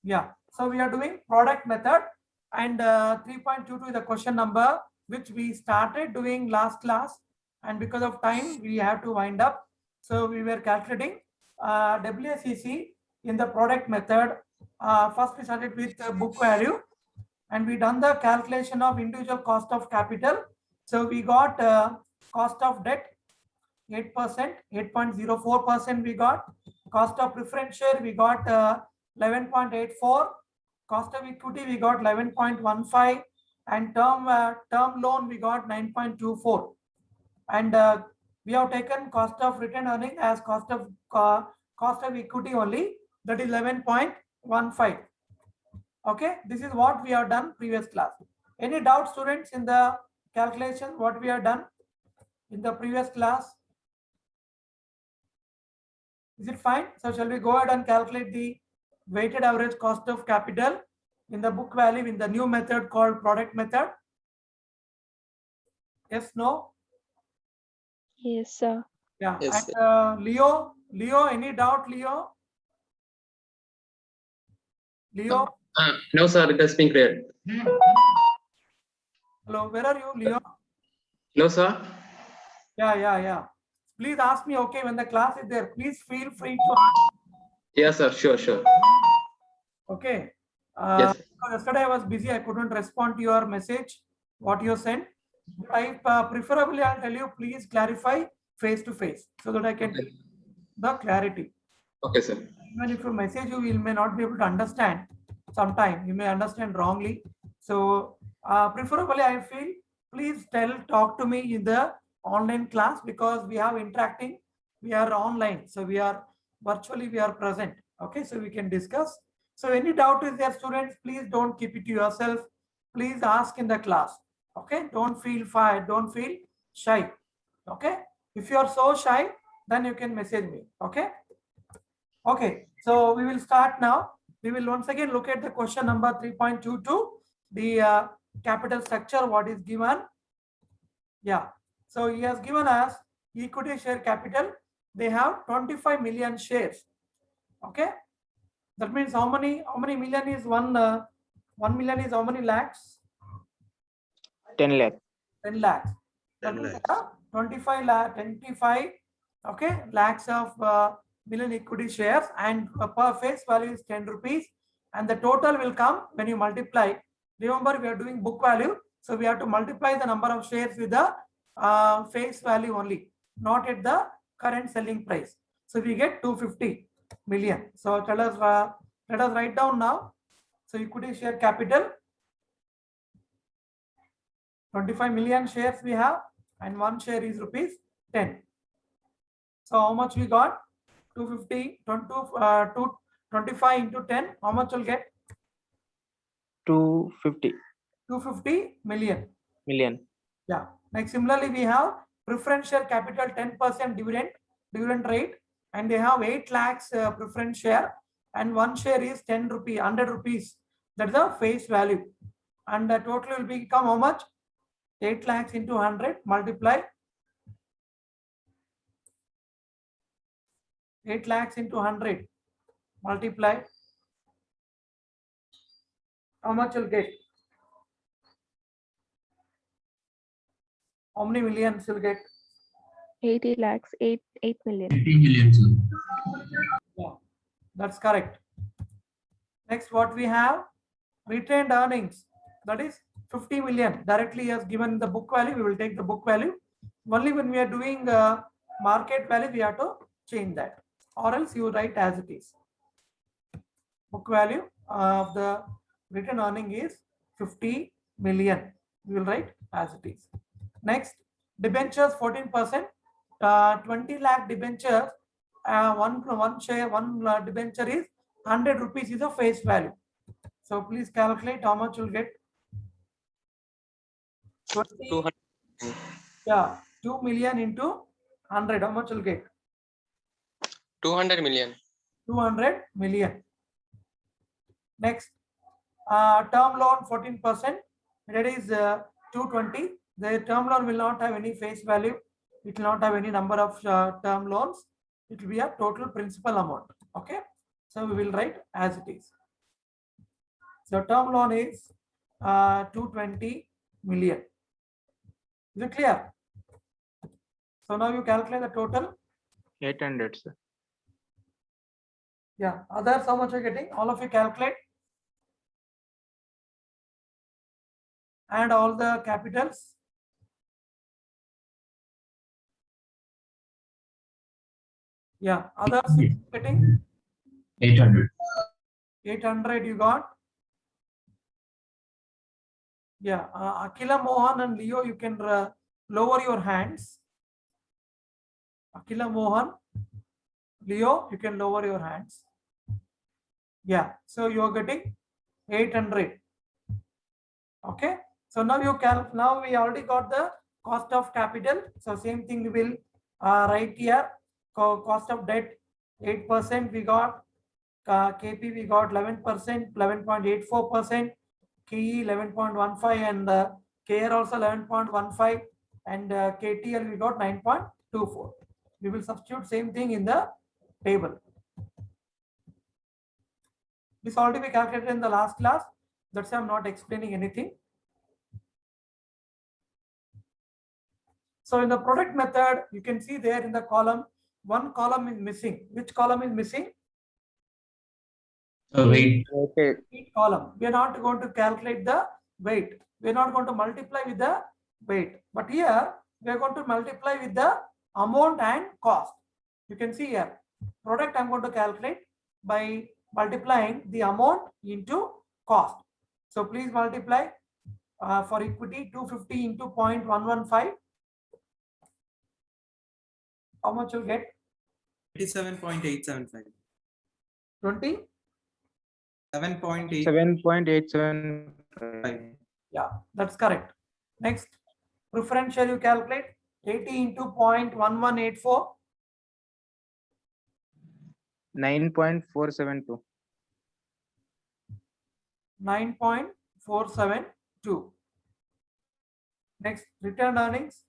Yeah. So we are doing product method, and 3.22 is the question number which we started doing last class, and because of time we have to wind up. So we were calculating WSEC in the product method. First we started with book value, and we done the calculation of individual cost of capital. So we got cost of debt 8%, 8.04% we got. Cost of preference share we got 11.84. Cost of equity we got 11.15, and term loan we got 9.24. And we have taken cost of retained earning as cost of equity only, that is 11.15. Okay, this is what we have done previous class. Any doubt, students, in the calculation what we have done in the previous class? Is it fine? So shall we go ahead and calculate the weighted average cost of capital in the book value in the new method called product method? Yes, no? Yes, sir. Yeah. Yes, And Leo, any doubt, Leo? Leo? no, sir, it has been cleared. Hello, where are you, Leo? No, sir. Yeah. Please ask me, okay, when the class is there, please feel free to ask. Yes, sir, sure. Okay. Yes. Yesterday I was busy, I couldn't respond to your message, what you sent. But preferably I'll tell you, please clarify face to face so that I can Okay. get the clarity. Okay, sir. Even if you message you may not be able to understand. Sometime you may understand wrongly. So preferably I feel, please talk to me in the online class, because we have interacting, we are online, so we are virtually, we are present. Okay, so we can discuss. So any doubt is there, students, please don't keep it to yourself. Please ask in the class. Okay, don't feel shy. Okay, if you are so shy, then you can message me. Okay, so we will start now. We will once again look at the question number 3.22, the capital structure, what is given. Yeah, so he has given us equity share capital. They have 25 million shares. Okay, that means how many million is 1 million is how many lakhs? 10 lakh. 10 lakhs. That 10 means lakhs. 25 okay, lakhs of million equity shares, and per face value is 10 rupees, and the total will come when you multiply. Remember, we are doing book value, so we have to multiply the number of shares with the face value only, not at the current selling price. So we get 250 million. So let us write down now. So equity share capital, 25 million shares we have, and one share is rupees 10. So how much we got? 250, 25 into 10, how much will get? 250 250 million. Yeah. Next, similarly, we have preference share capital 10% dividend rate, and they have 8 lakhs preference share, and one share is 10 rupee, 100 rupees. That is the face value, and the total will become how much? 8 lakhs into 100 multiply 8 lakhs into 100 multiply, how much will get? How many millions will get? 80 lakhs, 8 million. 80 million, sir. Yeah, that's correct. Next, what we have? Retained earnings, that is 50 million. Directly has given the book value, we will take the book value. Only when we are doing market value, we have to change that, or else you write as it is. Book value of the retained earning is 50 million. We will write as it is. Next, debentures 14%, 20 lakh debentures, one share, one debenture is 100 rupees is a face value. So please calculate how much you'll get. 200. Yeah, 2 million into 100, how much you'll get? 200 million. 200 million. Next, term loan 14%, that is 220. The term loan will not have any face value. It will not have any number of term loans. It will be a total principal amount. Okay, so we will write as it is. So term loan is 220 million. Is it clear? So now you calculate the total. 800, sir. Yeah. Others, how much are you getting? All of you calculate. And all the capitals. Yeah. Others getting 800. 800 you got. Yeah. Akila, Mohan and Leo, you can lower your hands. Akila, Mohan, Leo, you can lower your hands. Yeah. So you are getting 800. Okay. So now you can, now we already got the cost of capital. So same thing we will write here. Cost of debt 8% we got. KP we got 11%, 11.84%. KE 11.15 and KR also 11.15 and KTL we got 9.24. We will substitute same thing in the table. This already we calculated in the last class. That's why I'm not explaining anything. So in the product method, you can see there in the column, one column is missing. Which column is missing? Weight. Okay. Weight column. We are not going to calculate the weight. We are not going to multiply with the weight. But here, we are going to multiply with the amount and cost. You can see here, product I'm going to calculate by multiplying the amount into cost. So please multiply for equity 250 into 0.115. How much you'll get? 87.875. 20? 7.8. 7.875. Yeah, that's correct. Next, preferential you calculate 80 into 0.1184. 9.472. 9.472. Next, return earnings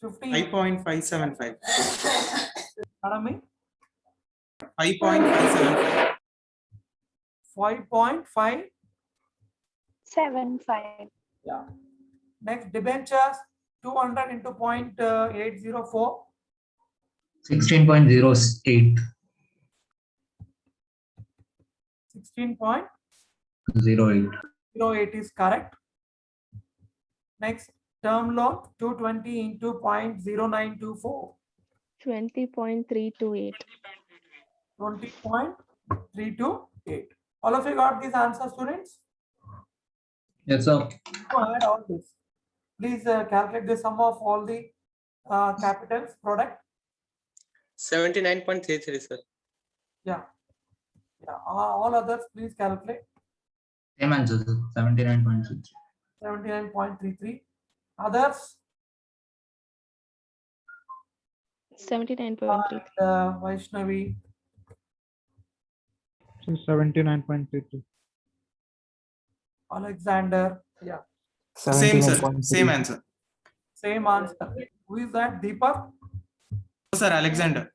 50. 5.575. Pardon me? 5.575. 5.5. 75. Yeah. Next, debentures 200 into 0.804. 16.08. 16.08 is correct. Next, term loan 220 into 0.0924. 20.328. 20.328. All of you got these answers, students? Yes, sir. Go ahead, all this. Please calculate the sum of all the capitals product. 79.33, sir. Yeah. Yeah. All others, please calculate. Same answer, sir. 79.63. 79.33. Others, 79.3. Vaishnavi, 79.32. Alexander. Yeah. Same, sir. Same answer. Same answer. Who is that? Deepak? No, sir, Alexander.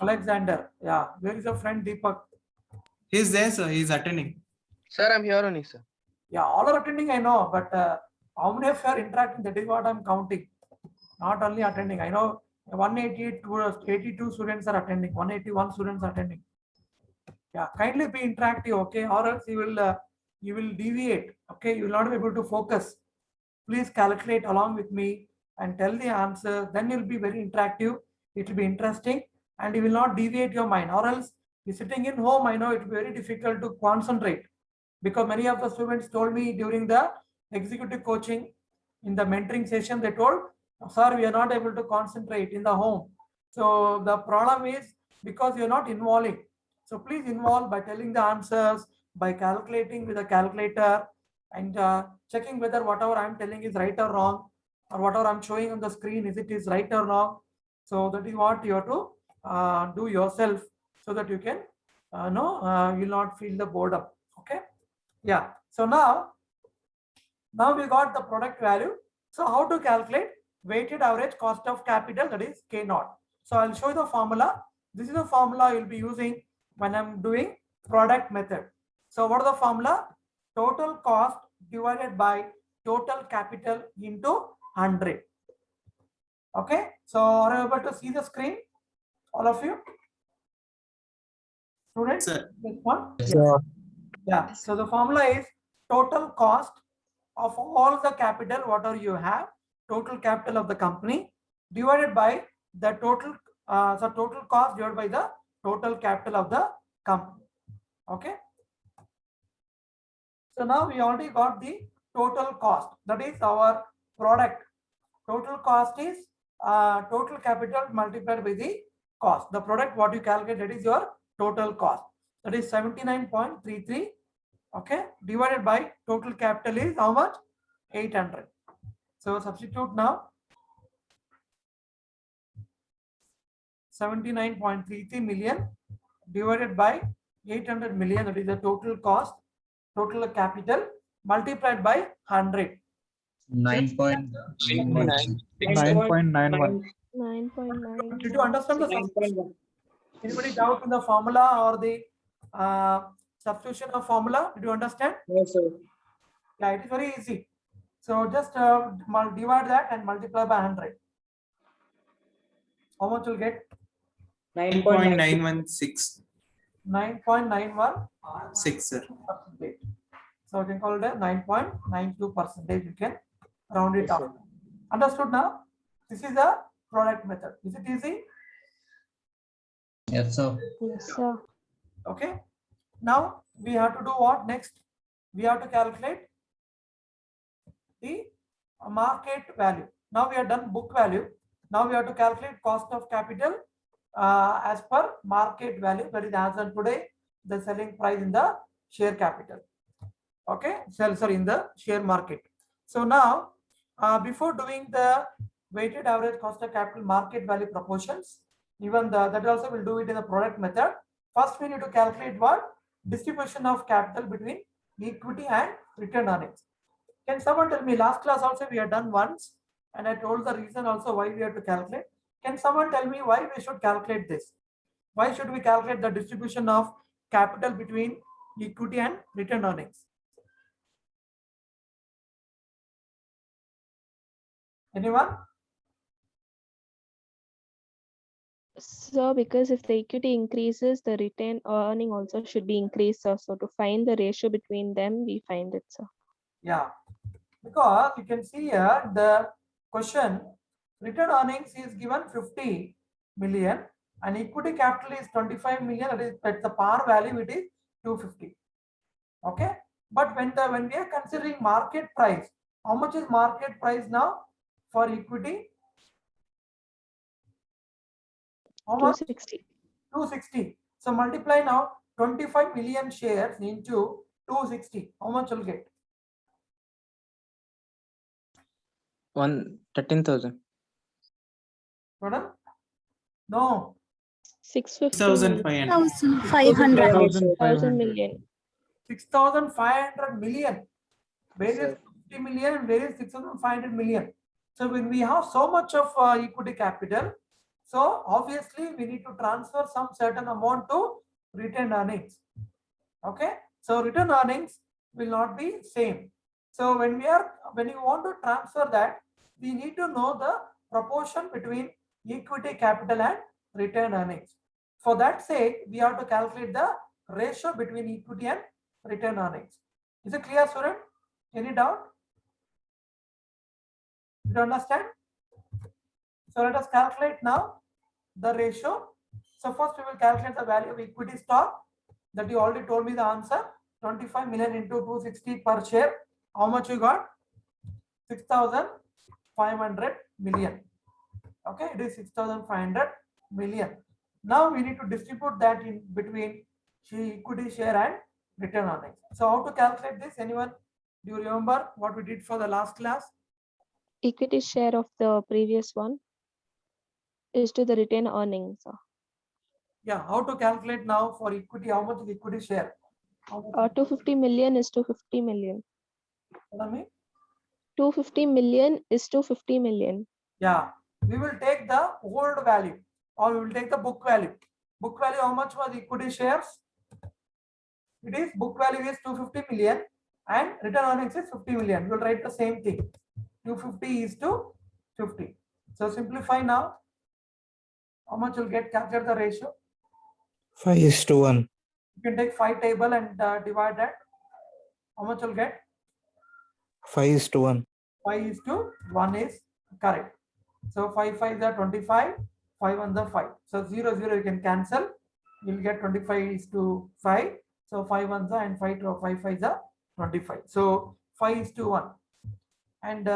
Alexander. Yeah. Where is your friend Deepak? He's there, sir. He's attending. Sir, I'm here only, sir. Yeah, all are attending, I know, but how many of you are interacting? That is what I'm counting. Not only attending. I know 182 students are attending, 181 students are attending. Yeah, kindly be interactive, okay? Or else you will deviate, okay? You will not be able to focus. Please calculate along with me and tell the answer. Then you'll be very interactive. It will be interesting and you will not deviate your mind. Or else you're sitting in home, I know it will be very difficult to concentrate. Because many of the students told me during the executive coaching, in the mentoring session, they told, sir, we are not able to concentrate in the home. So the problem is because you're not involving. So please involve by telling the answers, by calculating with a calculator and checking whether whatever I'm telling is right or wrong, or whatever I'm showing on the screen, is it is right or wrong. So that is what you have to do yourself so that you can you'll not feel the boredom. Okay. Yeah. So now we got the product value. So how to calculate weighted average cost of capital, that is K naught. So I'll show you the formula. This is the formula you'll be using when I'm doing product method. So what is the formula? total cost divided by total capital into 100. Okay, so are you able to see the screen, all of you? Students, Sir. this one? Yeah, so the formula is total cost of all the capital, whatever you have, total capital of the company divided by the total, so total cost divided by the total capital of the company. Okay. So now we already got the total cost, that is our product. Total cost is total capital multiplied by the cost. The product what you calculate, that is your total cost. That is 79.33. Okay, divided by total capital is how much? 800. So substitute now. 79.33 million divided by 800 million, that is the total cost, total capital multiplied by 100. 9.91. 9.91. 9.9. Did you understand the substitution? Anybody doubt in the formula or the substitution of formula? Did you understand? Yes, sir. Yeah, it is very easy. So just divide that and multiply by 100. How much you'll get? 9.916. 9.916, Sir. so you can call it a 9.92%. You can round it Yes, up. sir. Understood now? This is the product method. Is it easy? Yes, sir. Yes, sir. Okay. Now we have to do what next? We have to calculate the market value. Now we have done book value. Now we have to calculate cost of capital as per market value, that is as on today the selling price in the share capital. Okay, sorry, in the share market. So now before doing the weighted average cost of capital market value proportions, even that also will do it in the product method. First we need to calculate what? Distribution of capital between equity and return earnings. Can someone tell me, last class also we have done once and I told the reason also why we have to calculate. Can someone tell me why we should calculate this? Why should we calculate the distribution of capital between equity and return earnings? Anyone? So because if the equity increases, the return earning also should be increased, sir. So to find the ratio between them, we find it, sir. Yeah, because you can see here the question, return earnings is given 50 million and equity capital is 25 million. That is at the par value it is 250. Okay, but when we are considering market price, how much is market price now for equity? How much? 260. 260. So multiply now 25 million shares into 260. How much will get? 13,000. Pardon? No. 650 million. 1,500. 1,000 million. 6,500 million. Where is Sir. 50 million and where is 6,500 million? So when we have so much of equity capital, so obviously we need to transfer some certain amount to retained earnings. Okay, so return earnings will not be same. So when you want to transfer that, we need to know the proportion between equity capital and retained earnings. For that sake, we have to calculate the ratio between equity and retained earnings. Is it clear, student? Any doubt? You understand? So let us calculate now the ratio. So first we will calculate the value of equity stock that you already told me the answer. 25 million into 260 per share. How much you got? 6,500 million. Okay, it is 6,500 million. Now we need to distribute that in between equity share and return earnings. So how to calculate this? Anyone? Do you remember what we did for the last class? Equity share of the previous one is to the retained earnings, sir. Yeah, how to calculate now for equity? How much is equity share? How much is 250 million is 250 million. Tell me. 250 million is 250 million. Yeah, we will take the old value or we will take the book value. Book value, how much was equity shares? It is book value is 250 million and return earnings is 50 million. You'll write the same thing. 250 is to 50. So simplify now. How much you'll get? Calculate the ratio. 5:1. You can take 5 table and divide that. How much you'll get? 5:1. 5:1 is correct. So 5 5s are 25, 5 1s are 5. So 0 0 you can cancel. You'll get 25:5. So 5 1s are and 5 5s are 25. So 5:1. And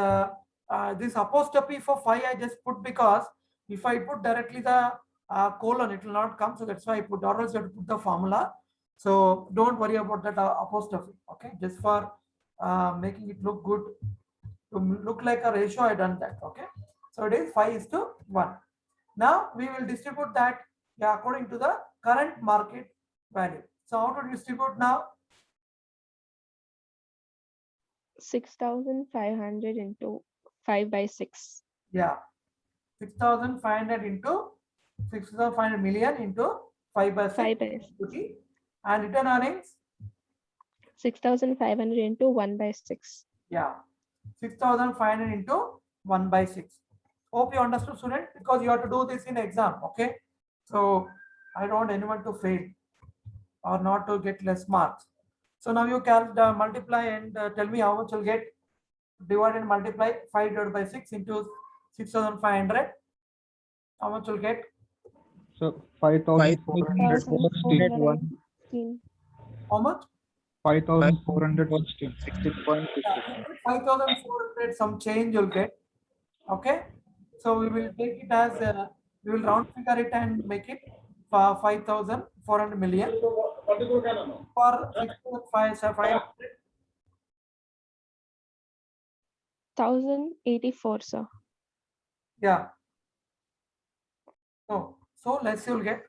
this apostrophe for 5 I just put because if I put directly the colon, it will not come. So that's why I put, or else you have to put the formula. So don't worry about that apostrophe. Okay, just for making it look good, to look like a ratio, I done that. Okay, so it is 5:1. Now we will distribute that according to the current market value. So how to distribute now? 6,500 into 5/6. Yeah, 6,500 into 6,500 million into 5/6 5/6. equity, and return earnings. 6,500 into 1/6. Yeah, 6,500 into 1/6. Hope you understood, student, because you have to do this in exam. Okay, so I don't want anyone to fail or not to get less marks. So now you can multiply and tell me how much you'll get. Divide and multiply 5 divided by 6 into 6,500. How much you'll get? So 5,416. 5,416. How much? 5,416. 5,400 some change you'll get. Okay, so we will take it as we will round figure it and make it 5,400 million for 6,500. 1,084, sir. Yeah. So less you'll get.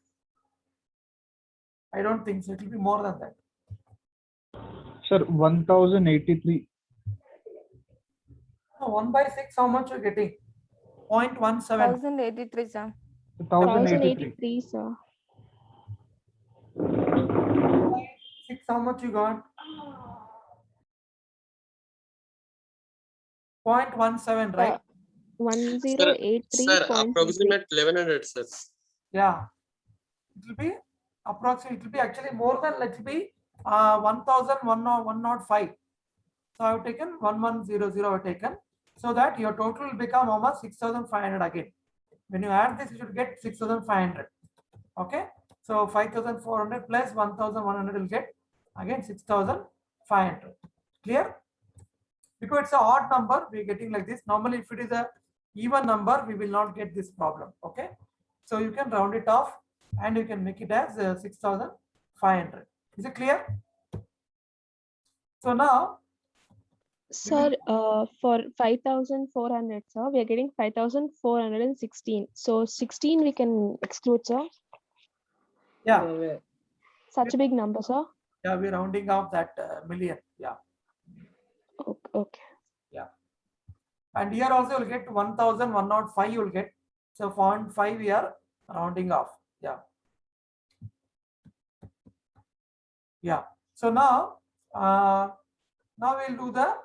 I don't think so. It will be more than that. Sir, 1,083. So 1/6, how much you're getting? 0.17. 1,083, sir. 1,083. 1,083, sir. 6, how much you got? 0.17, right? 1083. Sir, approximate 1100, sir. Yeah. It will be approximately, it will be actually more than, let it be 1,105. So I have taken 1100 I have taken, so that your total will become almost 6,500 again. When you add this, you should get 6,500. Okay, so 5,400 plus 1,100 will get again 6,500. Clear? Because it's a odd number, we're getting like this. Normally, if it is a even number, we will not get this problem. Okay, so you can round it off and you can make it as 6,500. Is it clear? So now, Sir, for 5,400, sir, we are getting 5,416. So 16 we can exclude, sir. yeah, Such a big number, sir. yeah, we're rounding off that million. Yeah, Okay. and here also you'll get 1,105. You'll get, so 0.5 we are rounding off. Yeah, yeah. So now, we'll do the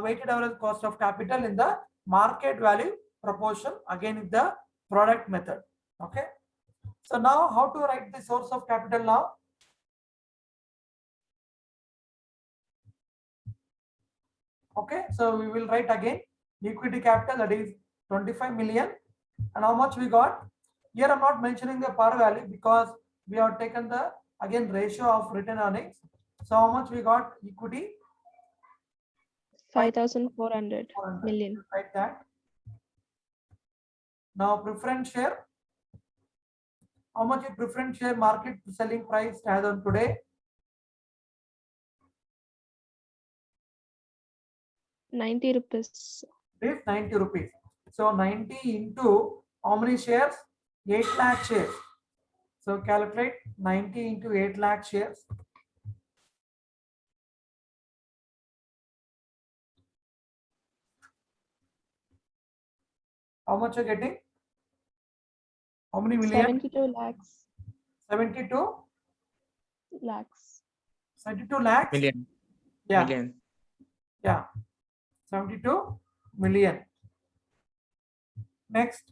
weighted average cost of capital in the market value proportion, again with the product method. Okay, so now how to write the source of capital now? Okay, so we will write again equity capital, that is 25 million. And how much we got? Here I'm not mentioning the par value because we have taken the again ratio of return earnings. So how much we got equity? 5,400 400. million. Write that. Now preference share. How much is preference share market selling price as on today? 90 rupees. Is 90 rupees. So 90 into how many shares? 8 lakh shares. So calculate 90 into 8 lakh shares. How much you're getting? How many million? 72 lakhs. 72? Lakhs. 72 lakhs? Million. Yeah, million. yeah, 72 million. Next,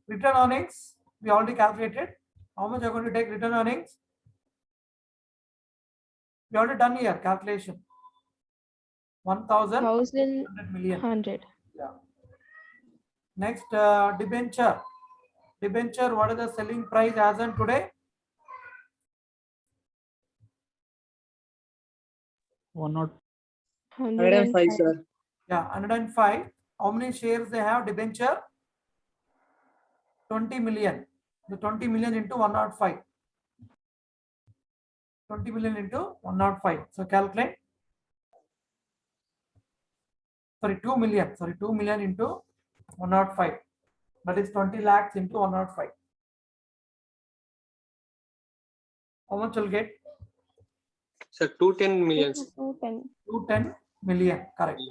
return earnings, we already calculated. How much are going to take return earnings? We already done here, calculation. 1,100 million. 1,100. Yeah. Next, debenture. Debenture, what is the selling price as on today? 105, sir. Yeah, 105. How many shares they have debenture? 20 million. The 20 million into 105. 20 million into 105. So calculate. Sorry, 2 million. Sorry, 2 million into 105. That is 20 lakhs into 105. How much will get? Sir, 210 million. 210. 210 million. Correct.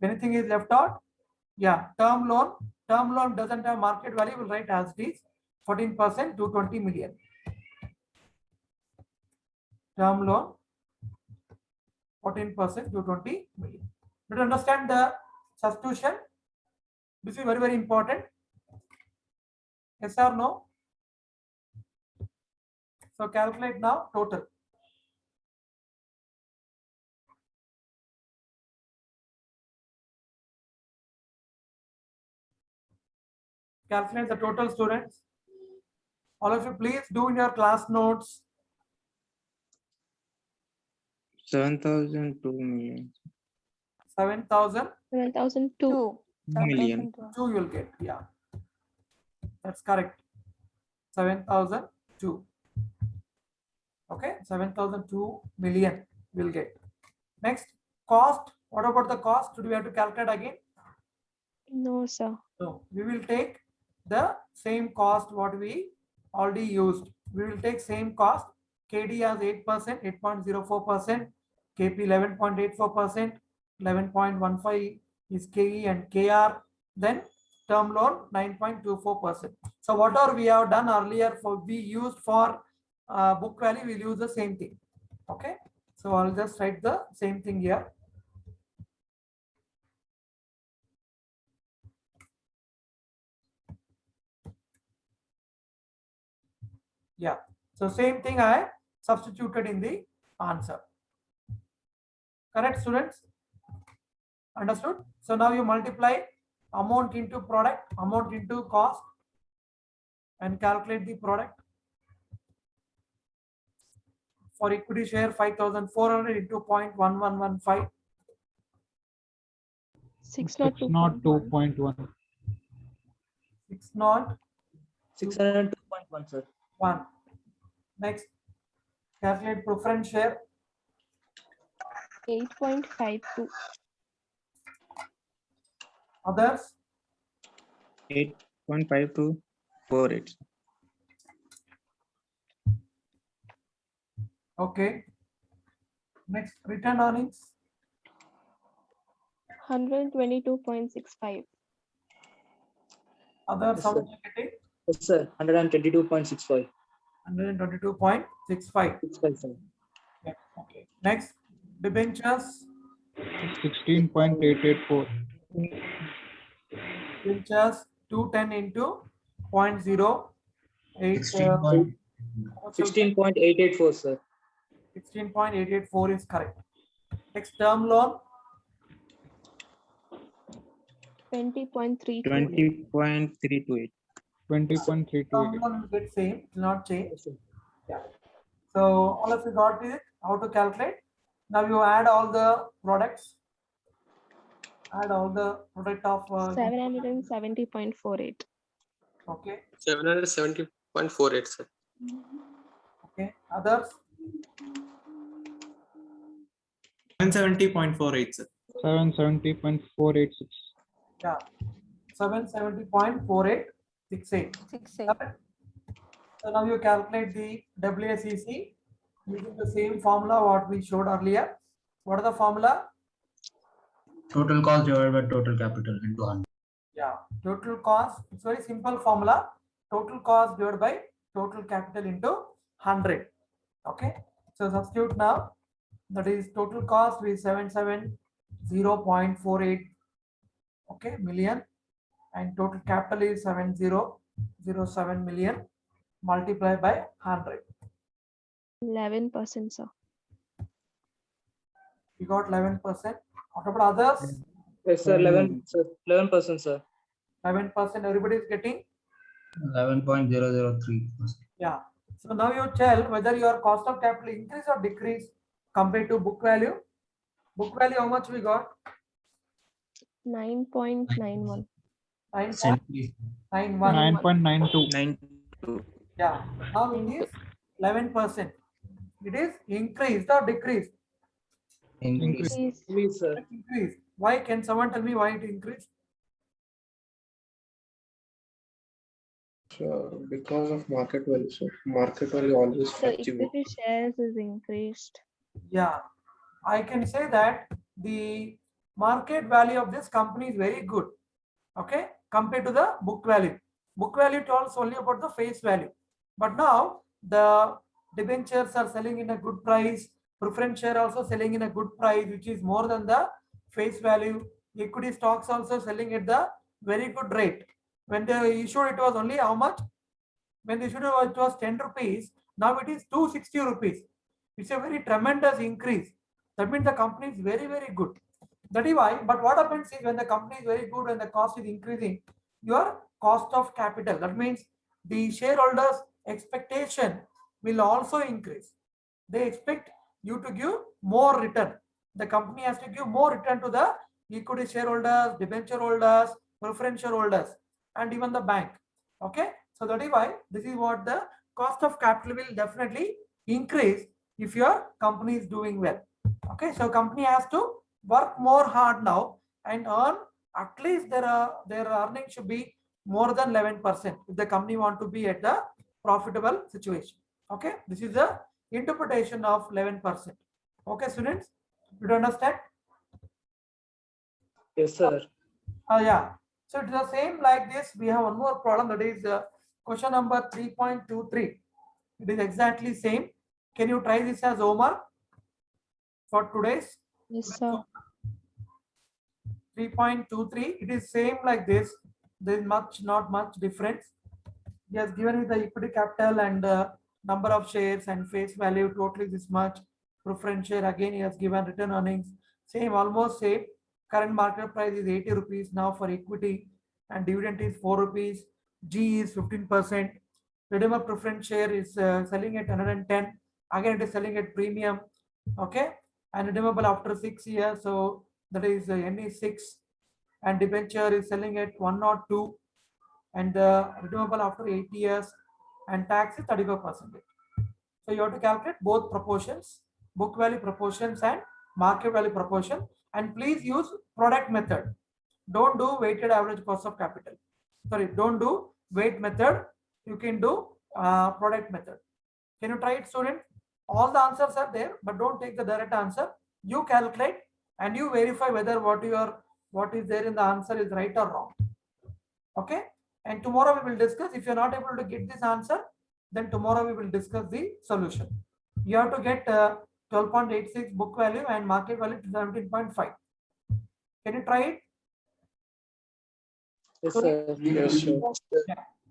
Anything is left out? Yeah, term loan. Term loan doesn't have market value. We'll write as it is 14%, 220 million. Term loan 14%, 220 million. Did you understand the substitution? This is very, very important. Yes or no? So calculate now total. Calculate the total, students. All of you, please do in your class notes. 7,002 million. 7,002 7,002. Million. you will get. Yeah, that's correct. 7,002. Okay, 7,002 million will get. Next, cost. What about the cost? Do we have to calculate again? No, sir. No, we will take the same cost what we already used. We will take same cost. KD as 8%, 8.04%, KP 11.84%, 11.15 is KE and KR. Then term loan 9.24%. So whatever we have done earlier for we used for book value, we'll use the same thing. Okay. So I'll just write the same thing here. Yeah. So same thing I substituted in the answer. Correct, students? Understood? So now you multiply amount into product, amount into cost, and calculate the product. For equity share, 5,400 into 0.1115. 602.1. 602.1. 602.1, sir. 1. Next, calculate preference share. 8.52. Others, 8.5248. okay. Next, return earnings. 122.65. Others, Yes, how sir. much you getting? Yes, sir. 122.65. 122.65. 65, sir. Yeah, okay. Next, debentures. 16.884. Debentures 210 into 0.08. 16.884, sir. 16.884 is correct. Next, term loan. 20.328. 20.328. 20.328. Term loan will get same, it will not change. Yes, sir. Yeah. So all of you got it, how to calculate. Now you add all the products. Add all the product of 770.48. okay. 770.48, sir. Okay. Others, 170.48, sir. 770.486. yeah, 770.4868. Correct? So now you calculate the WACC using the same formula what we showed earlier. What is the formula? Total cost divided by total capital into 100. Yeah, total cost. It's very simple formula. Total cost divided by total capital into 100. Okay. So substitute now. That is total cost is 770.48, okay, million, and total capital is 7007 million multiplied by 100. 11%, sir. We got 11%. What about others? Yes, sir. 11, sir. 11%, sir. 11%. Everybody is getting. 11.003%. Yeah. So now you tell whether your cost of capital increase or decrease compared to book value. Book value, how much we got? 9.91. Increase. 9.91. 9.92. 92. Yeah. Now it is 11%. It is increased or decreased? Increase. Please. Please, sir. Increased. Why? Can someone tell me why it increased? So because of market value, so market value always The fluctuates. equity shares is increased. Yeah, I can say that the market value of this company is very good, okay, compared to the book value. Book value tells only about the face value, but now the debentures are selling in a good price, preference share also selling in a good price, which is more than the face value. Equity stocks also selling at the very good rate. When they issued, it was only how much? When they issued, it was 10 rupees. Now it is 260 rupees. It's a very tremendous increase. That means the company is very, very good. That is why. But what happens is when the company is very good and the cost is increasing, your cost of capital, that means the shareholders' expectation will also increase. They expect you to give more return. The company has to give more return to the equity shareholders, debenture holders, preference shareholders, and even the bank. Okay, so that is why this is what the cost of capital will definitely increase if your company is doing well. Okay, so company has to work more hard now and earn at least their earnings should be more than 11% if the company want to be at the profitable situation. Okay, this is the interpretation of 11%. Okay, students, you don't understand? Yes, sir. Yeah. So it's the same like this. We have one more problem, that is question number 3.23. It is exactly same. Can you try this as homework for today's? Yes, sir. 3.23. It is same like this. There is not much difference. He has given with the equity capital and number of shares and face value totally this much. Preference share again he has given return earnings. Same, almost same. Current market price is 80 rupees now for equity and dividend is 4 rupees. G is 15%. Redeemer preference share is selling at 110. Again it is selling at premium. Okay, and redeemable after 6 years. So that is N is 6 and debenture is selling at 102 and redeemable after 8 years and tax is 35%. So you have to calculate both proportions, book value proportions and market value proportion, and please use product method. Don't do weighted average cost of capital. Sorry, don't do weight method. You can do product method. Can you try it, student? All the answers are there, but don't take the direct answer. You calculate and you verify whether what is there in the answer is right or wrong. Okay, and tomorrow we will discuss. If you're not able to get this answer, then tomorrow we will discuss the solution. You have to get 12.86 book value and market value to 17.5. Can you try it? Yes, sir. Yes, sir.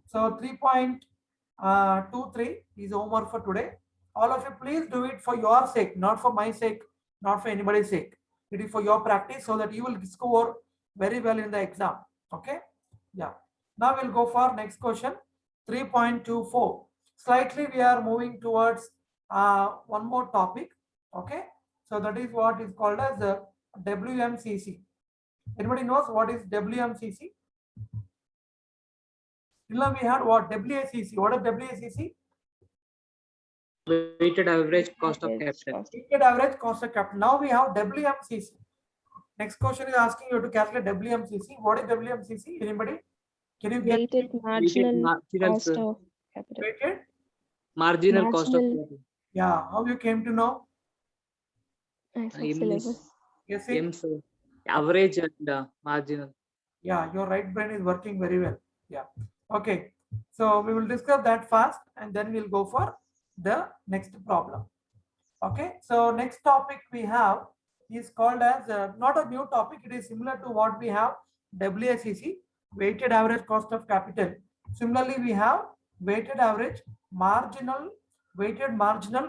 So 3.23 is homework for today. All of you, please do it for your sake, not for my sake, not for anybody's sake. It is for your practice so that you will score very well in the exam. Okay. Yeah. Now we'll go for next question, 3.24. Slightly we are moving towards one more topic. Okay. So that is what is called as the WMCC. Anybody knows what is WMCC? Till we had what? WACC. What is WACC? Weighted average cost of capital. Weighted average cost of capital. Now we have WMCC. Next question is asking you to calculate WMCC. What is WMCC? Anybody? Can you get Weighted marginal marginal, cost sir. of capital. weighted? Marginal cost of Marginal. capital. Yeah. How you came to know? I saw M is syllabus. Yes, see? M, sir. Average and marginal. Yeah, your right brain is working very well. Yeah. Okay. So we will discuss that fast and then we'll go for the next problem. Okay, so next topic we have is called as not a new topic. It is similar to what we have WACC, weighted average cost of capital. Similarly, we have weighted marginal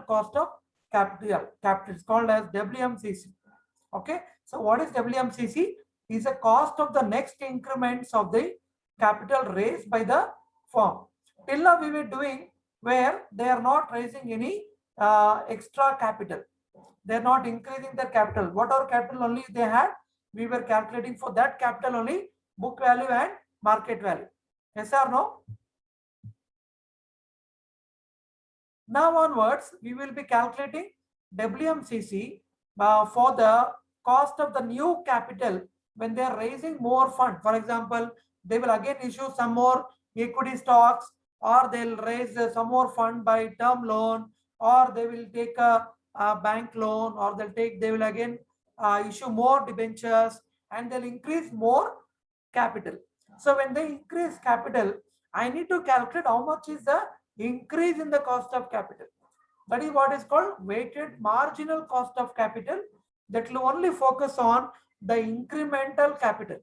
cost of capital. It's called as WMCC. Okay, so what is WMCC? Is a cost of the next increments of the capital raised by the firm. Till now we were doing where they are not raising any extra capital. They're not increasing their capital. Whatever capital only they had, we were calculating for that capital only book value and market value. Yes or no? Now onwards, we will be calculating WMCC for the cost of the new capital when they are raising more fund. For example, they will again issue some more equity stocks, or they'll raise some more fund by term loan, or they will take a bank loan, or they will again issue more debentures, and they'll increase more capital. So when they increase capital, I need to calculate how much is the increase in the cost of capital. That is what is called weighted marginal cost of capital. That will only focus on the incremental capital.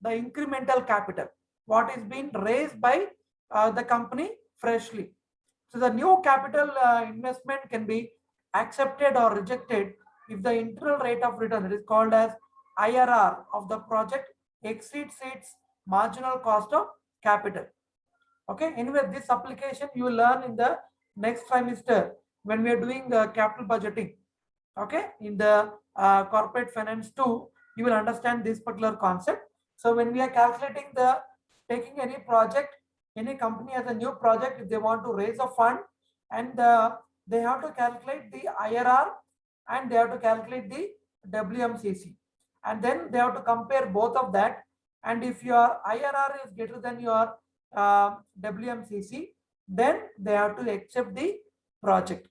The incremental capital, what is being raised by the company freshly. So the new capital investment can be accepted or rejected if the internal rate of return, it is called as IRR of the project, exceeds its marginal cost of capital. Okay, anyway, this application you will learn in the next trimester when we are doing capital budgeting. Okay, in the corporate finance 2, you will understand this particular concept. So when we are calculating taking any project, any company has a new project, if they want to raise a fund, and they have to calculate the IRR and they have to calculate the WMCC, and then they have to compare both of that. And if your IRR is greater than your WMCC, then they have to accept the project.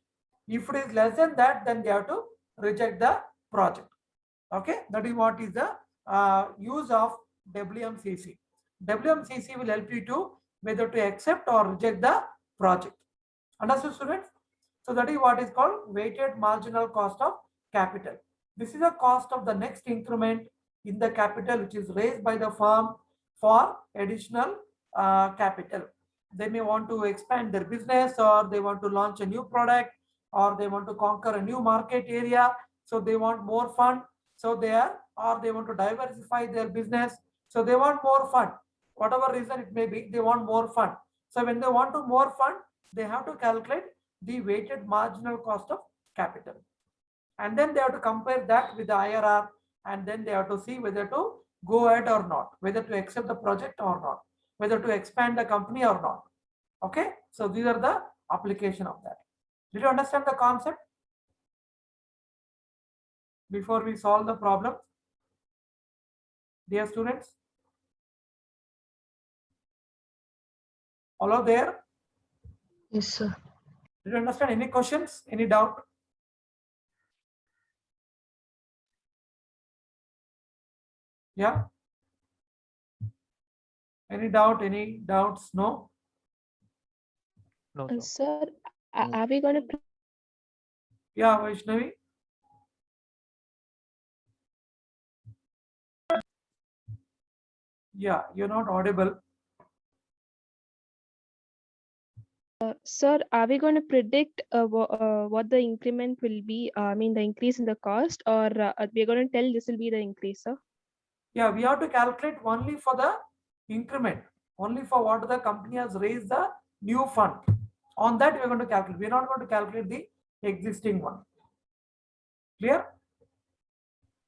If it is less than that, then they have to reject the project. Okay, that is what is the use of WMCC. WMCC will help you to whether to accept or reject the project. Understood, students? So that is what is called weighted marginal cost of capital. This is the cost of the next increment in the capital which is raised by the firm for additional capital. They may want to expand their business, or they want to launch a new product, or they want to conquer a new market area, so they want more fund. So they want to diversify their business, so they want more fund. Whatever reason it may be, they want more fund. So when they want to more fund, they have to calculate the weighted marginal cost of capital, and then they have to compare that with the IRR, and then they have to see whether to go ahead or not, whether to accept the project or not, whether to expand the company or not. Okay, so these are the application of that. Did you understand the concept before we solve the problem, dear students? All are there? Yes, sir. Did you understand? Any questions? Any doubt? Yeah. Any doubt? Any doubts? No. No, Sir, are we going to Yeah, Vaishnavi. Yeah, you're not audible. Sir, are we going to predict what the increment will be? I mean, the increase in the cost, or we're going to tell this will be the increase, sir? Yeah, we have to calculate only for the increment, only for what the company has raised the new fund. On that, we're going to calculate. We're not going to calculate the existing one. Clear?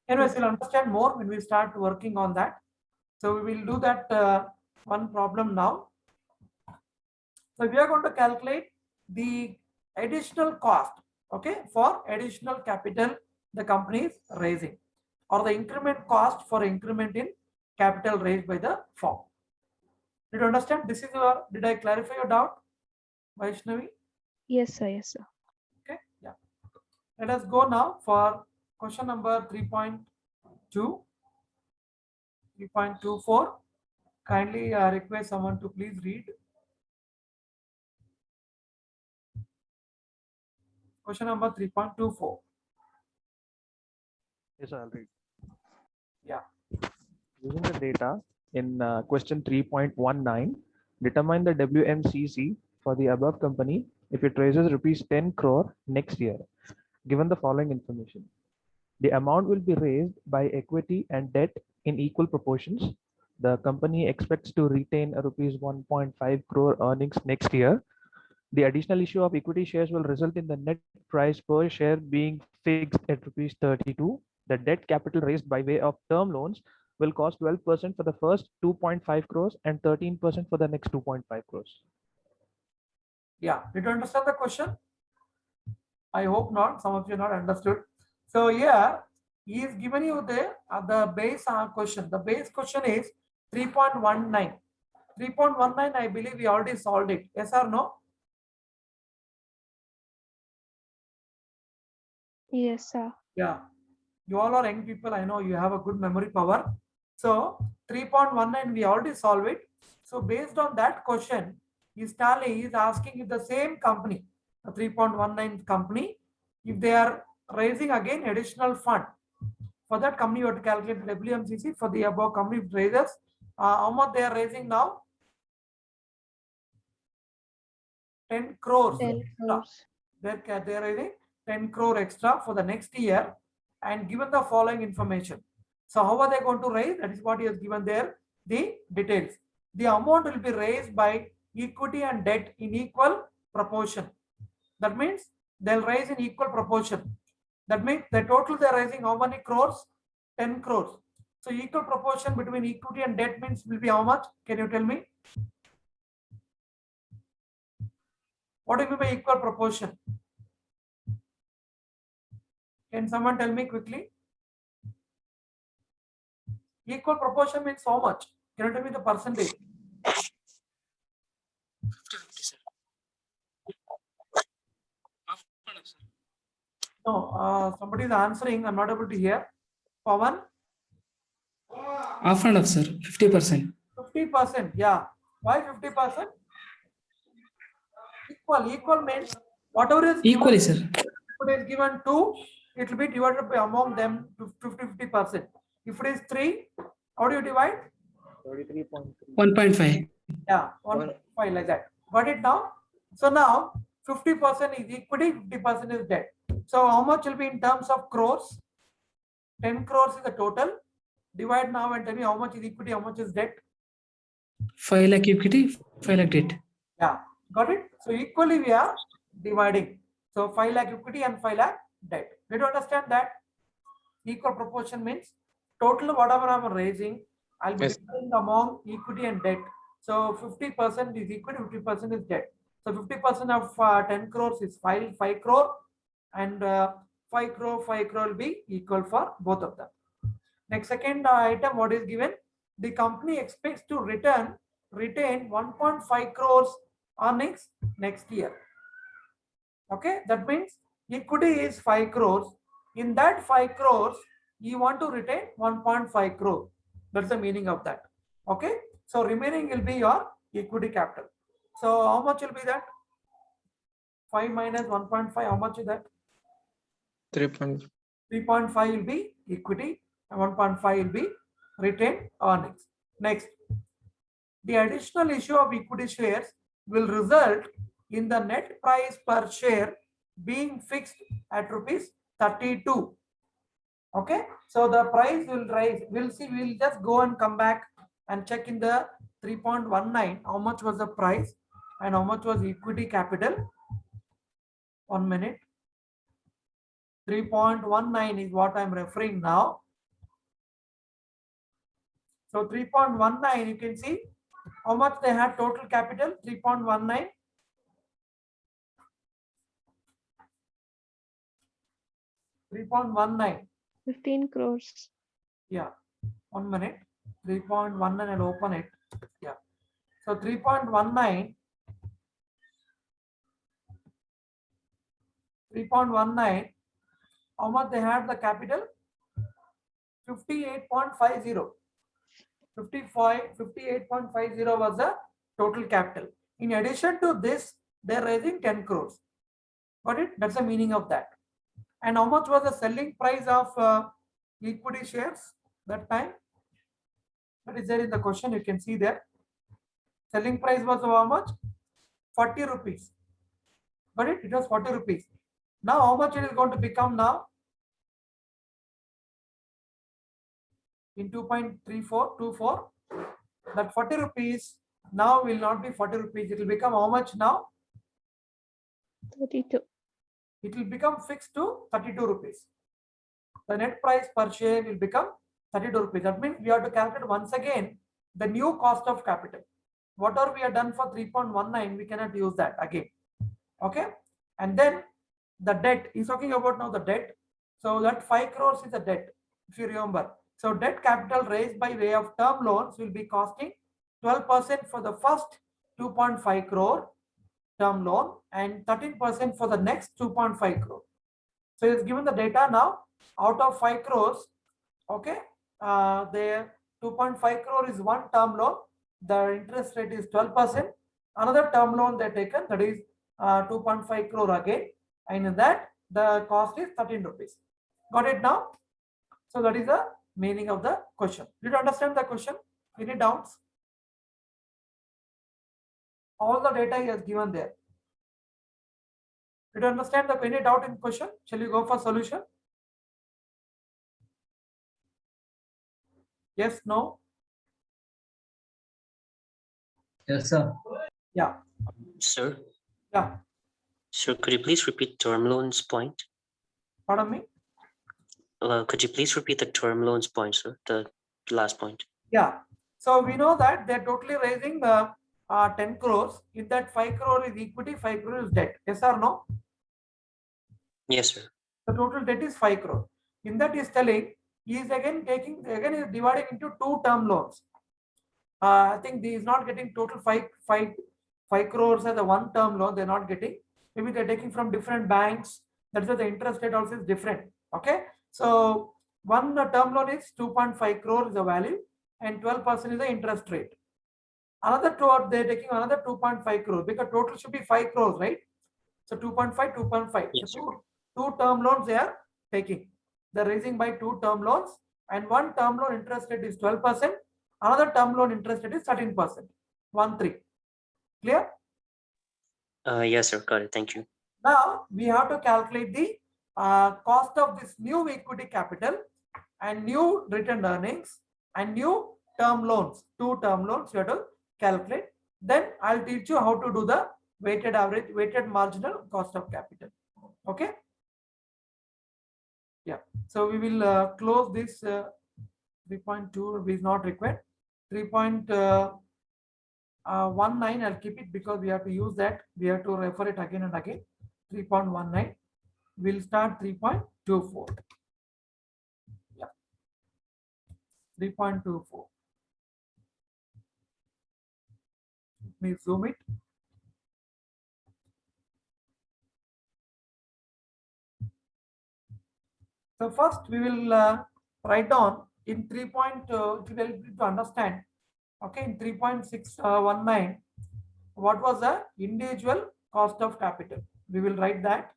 Anyways, we'll understand more when we start working on that. So we will do that one problem now. So we are going to calculate the additional cost, okay, for additional capital the company is raising, or the increment cost for increment in capital raised by the firm. Did you understand? This is your, did I clarify your doubt, Vaishnavi? Yes, sir. Yes, sir. Okay, yeah. Let us go now for question number 3.2, 3.24. Kindly request someone to please read. Question number 3.24. Yes, I'll read. Yeah. Using the data in question 3.19, determine the WMCC for the above company if it raises rupees 10 crore next year, given the following information. The amount will be raised by equity and debt in equal proportions. The company expects to retain a rupees 1.5 crore earnings next year. The additional issue of equity shares will result in the net price per share being fixed at rupees 32. The debt capital raised by way of term loans will cost 12% for the first 2.5 crores and 13% for the next 2.5 crores. Yeah. Did you understand the question? I hope not. Some of you not understood. So here he is given you the base question. The base question is 3.19. 3.19, I believe we already solved it. Yes or no? Yes, sir. Yeah. You all are young people. I know you have a good memory power. So 3.19, we already solved it. So based on that question, Tally is asking if the same company, the 3.19 company, if they are raising again additional fund. For that company, you have to calculate WMCC for the above company raises. How much they are raising now? 10 crores. 10 extra. crores. They are raising 10 crore extra for the next year and given the following information. So how are they going to raise? That is what he has given there, the details. The amount will be raised by equity and debt in equal proportion. That means they'll raise in equal proportion. That means the total they're raising how many crores? 10 crores. So equal proportion between equity and debt means will be how much? Can you tell me? What do you mean by equal proportion? Can someone tell me quickly? Equal proportion means how much? Can you tell me the percentage? 50-50, sir. No, somebody is answering. I'm not able to hear. Pawan? Half and half, sir. 50%. 50%. Yeah. Why 50%? Equal means whatever is Equally, given, sir. if it is given 2, it will be divided by among them 50%. If it is 3, how do you divide? 33.3. 1.5. Yeah, 1.5 like that. Got it now? So now 50% is equity, 50% is debt. So how much will be in terms of crores? 10 crores is the total. Divide now and tell me how much is equity, how much is debt. 5 lakh equity, 5 lakh debt. Yeah, got it? So equally we are dividing. So 5 lakh equity and 5 lakh debt. Did you understand that? Equal proportion means total whatever I'm raising, I'll be Yes. dividing among equity and debt. So 50% is equity, 50% is debt. So 50% of 10 crores is 5 crore and 5 crore will be equal for both of them. Next second item, what is given? The company expects to retain 1.5 crores earnings next year. Okay, that means equity is 5 crores. In that 5 crores, you want to retain 1.5 crore. That's the meaning of that. Okay, so remaining will be your equity capital. So how much will be that? 5 minus 1.5, how much is that? 3.5 will be equity and 1.5 will be retained earnings. Next, the additional issue of equity shares will result in the net price per share being fixed at rupees 32. Okay, so the price will rise. We'll see, we'll just go and come back and check in the 3.19 how much was the price and how much was equity capital. 1 minute. 3.19 is what I'm referring now. So 3.19, you can see how much they had total capital. 3.19. 3.19. 15 crores. Yeah. 1 minute. 3.19, I'll open it. Yeah. So 3.19. 3.19. How much they had the capital? 58.50. 58.50 was the total capital. In addition to this, they're raising 10 crores. Got it? That's the meaning of that. And how much was the selling price of equity shares that time? That is there in the question. You can see there. Selling price was how much? 40 rupees. Got it? It was 40 rupees. Now how much it is going to become now? In 2.3424, that 40 rupees now will not be 40 rupees. It will become how much now? 32. It will become fixed to 32 rupees. The net price per share will become 32 rupees. That means we have to calculate once again the new cost of capital. Whatever we have done for 3.19, we cannot use that again. Okay. And then the debt, he's talking about now the debt. So that 5 crores is the debt, if you remember. So debt capital raised by way of term loans will be costing 12% for the first 2.5 crore term loan and 13% for the next 2.5 crore. So it's given the data now. Out of 5 crores, okay, the 2.5 crore is one term loan. The interest rate is 12%. Another term loan they taken, that is 2.5 crore again, and in that the cost is 13 rupees. Got it now? So that is the meaning of the question. Did you understand the question? Any doubts? All the data he has given there. Did you understand the any doubt in question? Shall we go for solution? Yes, no? Yes, sir. Yeah. Sir, Yeah. sir, could you please repeat term loans point? Pardon me? Could you please repeat the term loans point, sir? The last point. Yeah. So we know that they're totally raising 10 crores. In that 5 crore is equity, 5 crore is debt. Yes or no? Yes, sir. The total debt is 5 crore. In that is telling, he is again is dividing into 2 term loans. I think he is not getting total 5 crores as a one term loan. They're not getting. Maybe they're taking from different banks. That's why the interest rate also is different. Okay. So one term loan is 2.5 crore is the value and 12% is the interest rate. Another two, they're taking another 2.5 crore because total should be 5 crores, right? So 2.5, 2.5. Yes, So two term loans they are taking. They're raising by 2 term loans and one term loan interest rate is 12%. Another term loan interest rate is 13%. 1-3. Clear? Yes, sir. Got it. Thank you. Now we have to calculate the cost of this new equity capital and new retained earnings and new term loans. 2 term loans you have to calculate. Then I'll teach you how to do the weighted average, weighted marginal cost of capital. Okay. Yeah. So we will close this 3.2 is not required. 3.19 I'll keep it because we have to use that. We have to refer it again and again. 3.19. We'll start 3.24. Yeah. 3.24. Let me zoom it. So first we will write down in 3.2 to understand. Okay, in 3.619, what was the individual cost of capital? We will write that.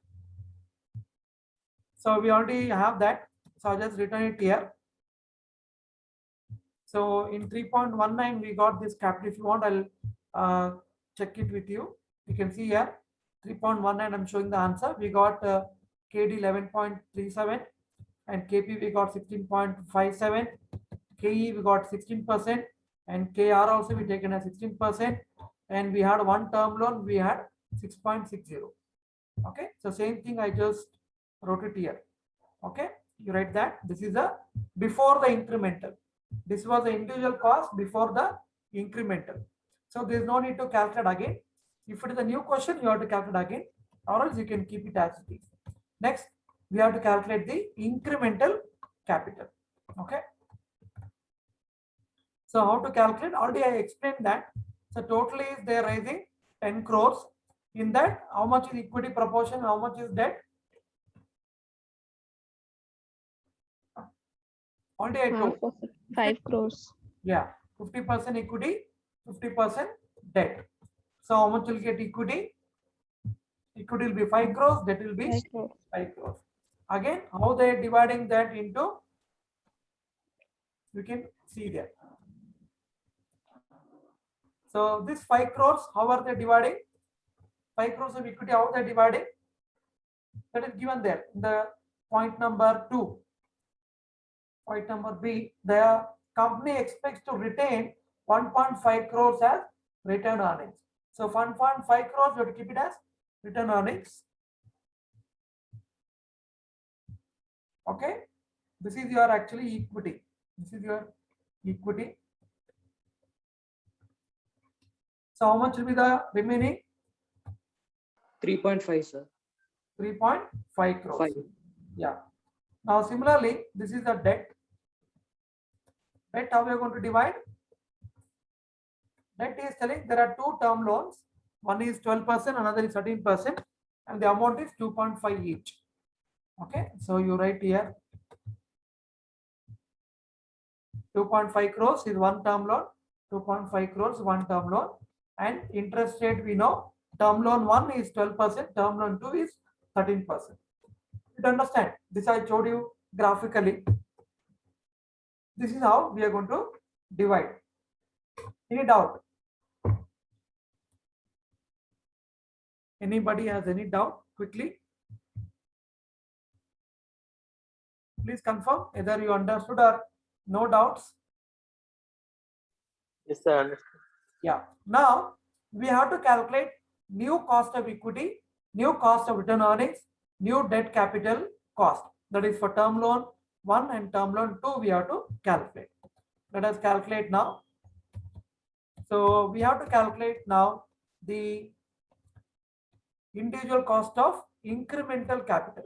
So we already have that. So I'll just written it here. So in 3.19, we got this capital. If you want, I'll check it with you. You can see here 3.19. I'm showing the answer. We got KD 11.37 and KP we got 16.57. KE we got 16%. And KR also we taken as 16%, and we had one term loan, we had 6.60. Okay, so same thing I just wrote it here. Okay, you write that this is the before the incremental. This was the individual cost before the incremental. So there is no need to calculate again. If it is a new question, you have to calculate again, or else you can keep it as it is. Next, we have to calculate the incremental capital. Okay. So how to calculate? Already I explained that. So total is they are raising 10 crores. In that, how much is equity proportion? How much is debt? Already I told. 5 crores. Yeah, 50% equity, 50% debt. So how much will get equity? Equity will be 5 crores, debt will be 5 crore. 5 crores. Again, how they are dividing that into, you can see there. So this 5 crores, how are they dividing? 5 crores of equity, how they are dividing? That is given there in the point number 2. Point number B, the company expects to retain 1.5 crores as return earnings. So 1.5 crores, you have to keep it as return earnings. Okay, this is your actually equity. This is your equity. So how much will be the remaining? 3.5, sir. 3.5 crores. 5. Yeah. Now similarly, this is the debt. Debt, how we are going to divide? Debt is telling there are 2 term loans. One is 12%, another is 13%, and the amount is 2.5 each. Okay, so you write here 2.5 crores is one term loan, 2.5 crores one term loan, and interest rate we know term loan 1 is 12%, term loan 2 is 13%. You understand? This I showed you graphically. This is how we are going to divide. Any doubt? Anybody has any doubt? Quickly, please confirm whether you understood or no doubts. Yes, sir. Understood. Yeah. Now we have to calculate new cost of equity, new cost of return earnings, new debt capital cost. That is for term loan 1 and term loan 2 we have to calculate. Let us calculate now. So we have to calculate now the individual cost of incremental capital.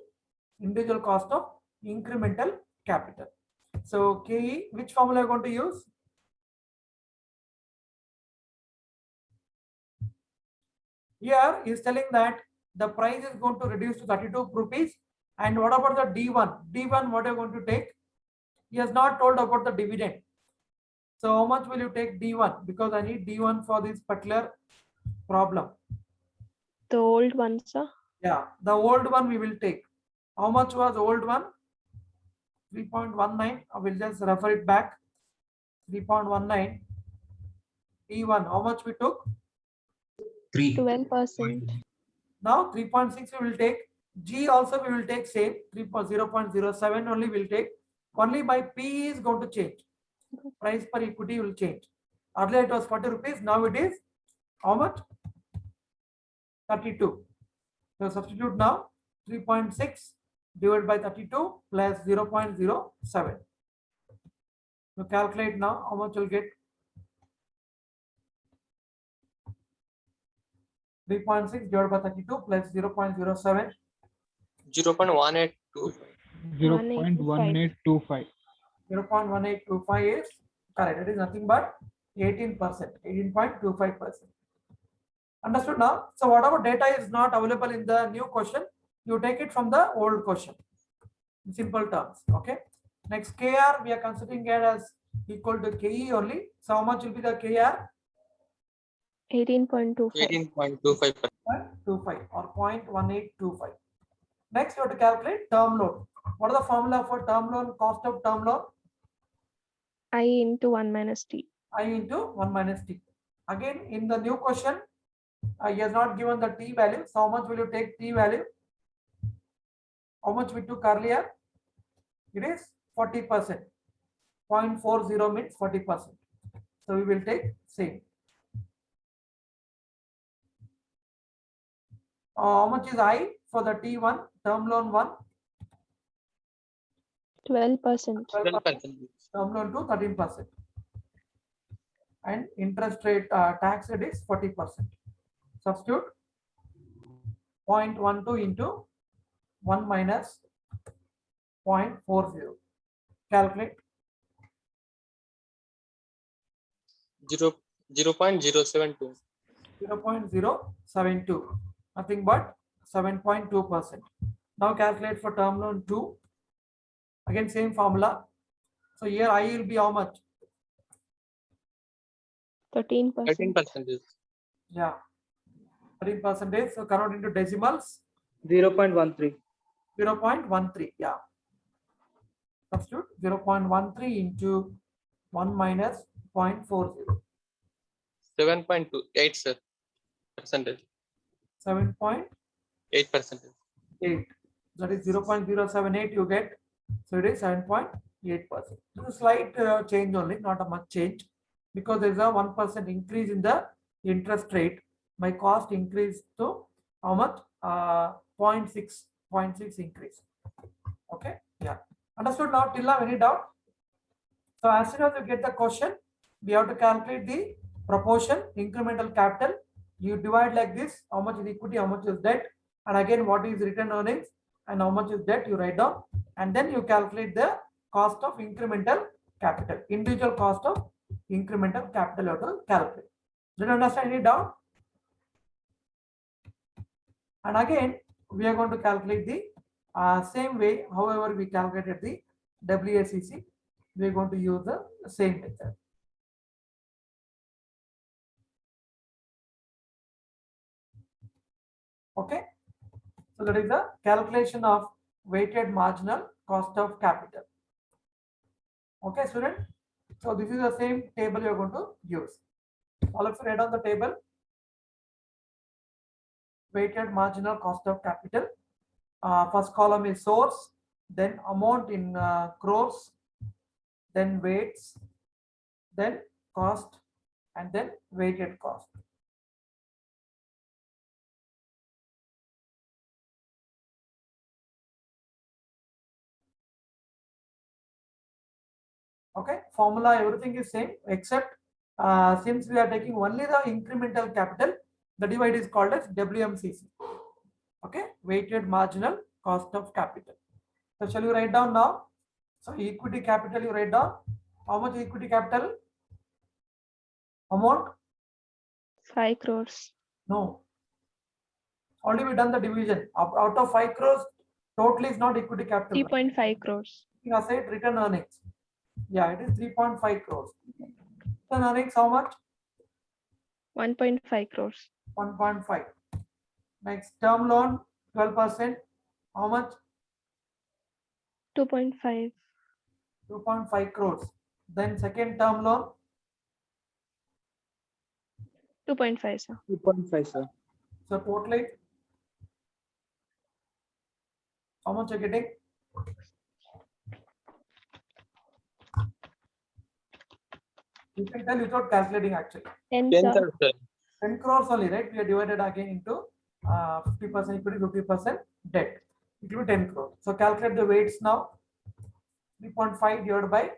Individual cost of incremental capital. So KE, which formula are you going to use? Here is telling that the price is going to reduce to 32 rupees. And what about the D1? D1, what are you going to take? He has not told about the dividend. So how much will you take D1? Because I need D1 for this particular problem. The old one, sir. Yeah, the old one we will take. How much was old one? 3.19. I will just refer it back. 3.19. D1, how much we took? 3. 12%. Now 3.6 we will take. G also we will take same 0.07 only will take. Only my P is going to change. Price per equity will change. Earlier it was 40 rupees. Now it is how much? 32. So substitute now 3.6 divided by 32 plus 0.07. So calculate now how much you'll get. 3.6 divided by 32 plus 0.07. 0.182. 0.1825. 0.1825 is correct. It is nothing but 18%, 18.25%. Understood now? So whatever data is not available in the new question, you take it from the old question. In simple terms. Okay. Next KR, we are considering it as equal to KE only. So how much will be the KR? 18.25. 18.25%. 0.25 or 0.1825. Next, you have to calculate term loan. What is the formula for term loan? Cost of term loan? I into 1 minus T. I into 1 minus T. Again, in the new question, he has not given the T value. So how much will you take T value? How much we took earlier? It is 40%. 0.40 means 40%. So we will take same. How much is I for the T1, term loan 1? 12%. 12%. Term loan 2, 13%. And interest rate tax rate is 40%. Substitute 0.12 into 1 minus 0.40. Calculate. 0.072. 0.072. Nothing but 7.2%. Now calculate for term loan 2. Again, same formula. So here I will be how much? 13%. 13%. Yeah. 13%. So convert into decimals. 0.13. 0.13. Yeah. Substitute 0.13 into 1 minus 0.40. 7.28, sir. Percentage. 7.8. 8%. That is 0.078 you get. So it is 7.8%. It's a slight change only, not a much change, because there is a 1% increase in the interest rate. My cost increased to how much? 0.6 increase. Okay. Yeah. Understood now till now? Any doubt? So as soon as you get the question, we have to calculate the proportion incremental capital. You divide like this: how much is equity, how much is debt, and again what is return earnings and how much is debt. You write down, and then you calculate the cost of incremental capital. Individual cost of incremental capital you have to calculate. Did you understand? Any doubt? And again, we are going to calculate the same way. However, we calculated the WACC. We are going to use the same method. Okay. So that is the calculation of weighted marginal cost of capital. Okay, student. So this is the same table you are going to use. All of you write on the table. Weighted marginal cost of capital. First column is source, then amount in crores, then weights, then cost, and then weighted cost. Okay, formula, everything is same except since we are taking only the incremental capital, the divide is called as WMCC. Okay, weighted marginal cost of capital. So shall you write down now? So equity capital you write down. How much equity capital? Amount? 5 crores. No. Already we done the division. Out of 5 crores, totally is not equity capital. 3.5 crores. Aside return earnings. Yeah, it is 3.5 crores. Return earnings how much? 1.5 crores. 1.5. Next term loan 12%. How much? 2.5. 2.5 crores. Then second term loan 2.5, sir. 2.5, sir. so totally how much are you getting? You can tell without calculating actually. 10, 10, sir. sir. 10 crores only, right? We are divided again into 50% equity, 50% debt. It will be 10 crores. So calculate the weights now. 3.5 divided by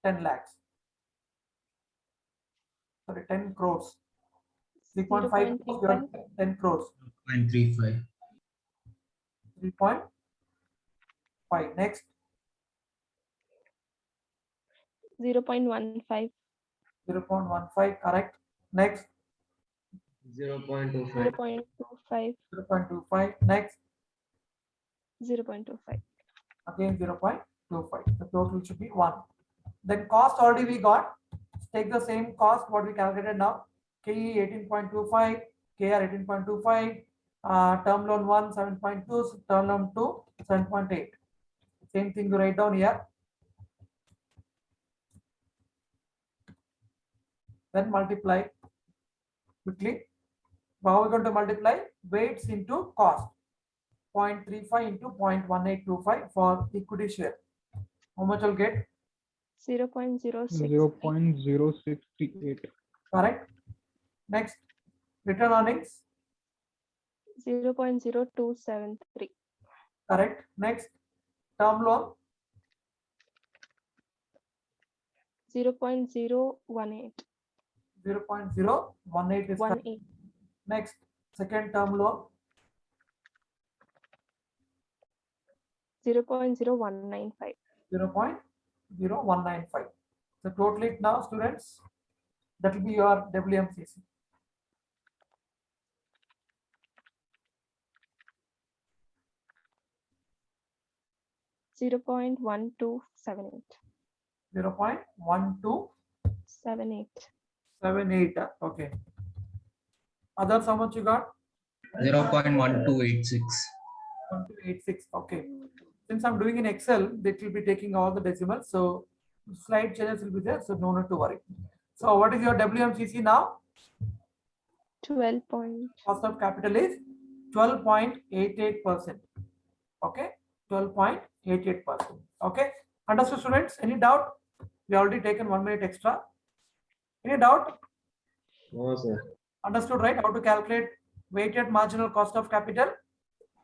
10 lakhs. Sorry, 10 crores. 3.5 divided by 10 crores. 0.35. 3.5. Next. 0.15. 0.15. Correct. Next. 0.25. 0.25. 0.25. Next. 0.25. Again 0.25. The total should be 1. Then cost already we got. Take the same cost what we calculated now. KE 18.25, KR 18.25, term loan 1 7.2, term loan 2 7.8. Same thing you write down here. Then multiply quickly. How are we going to multiply? Weights into cost. 0.35 into 0.1825 for equity share. How much will get? 0.06. 0.068. Correct. Next, return earnings. 0.0273. Correct. Next, term loan. 0.018. 0.018 is correct. 18. Next, second term loan. 0.0195. 0.0195. So total it now, students. That will be your WMCC. $0.1278. 0.1278. 78. Okay. Others, how much you got? 0.1286. 1286. Okay. Since I'm doing in Excel, that will be taking all the decimals. So slide changes will be there. So no need to worry. So what is your WMCC now? 12 point. Cost of capital is 12.88%. Okay. 12.88%. Okay. Understood, students? Any doubt? We already taken 1 minute extra. Any doubt? No, sir. Understood, right? How to calculate weighted marginal cost of capital?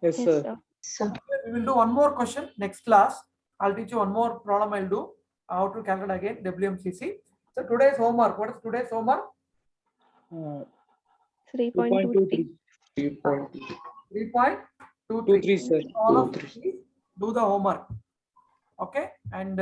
Yes, Yes, sir. sir. Sir. We will do one more question next class. I'll teach you one more problem. I'll do how to calculate again WMCC. So today's homework. What is today's homework? 3.23. 3.23. 3.23. sir. All of you please do the homework. Okay. And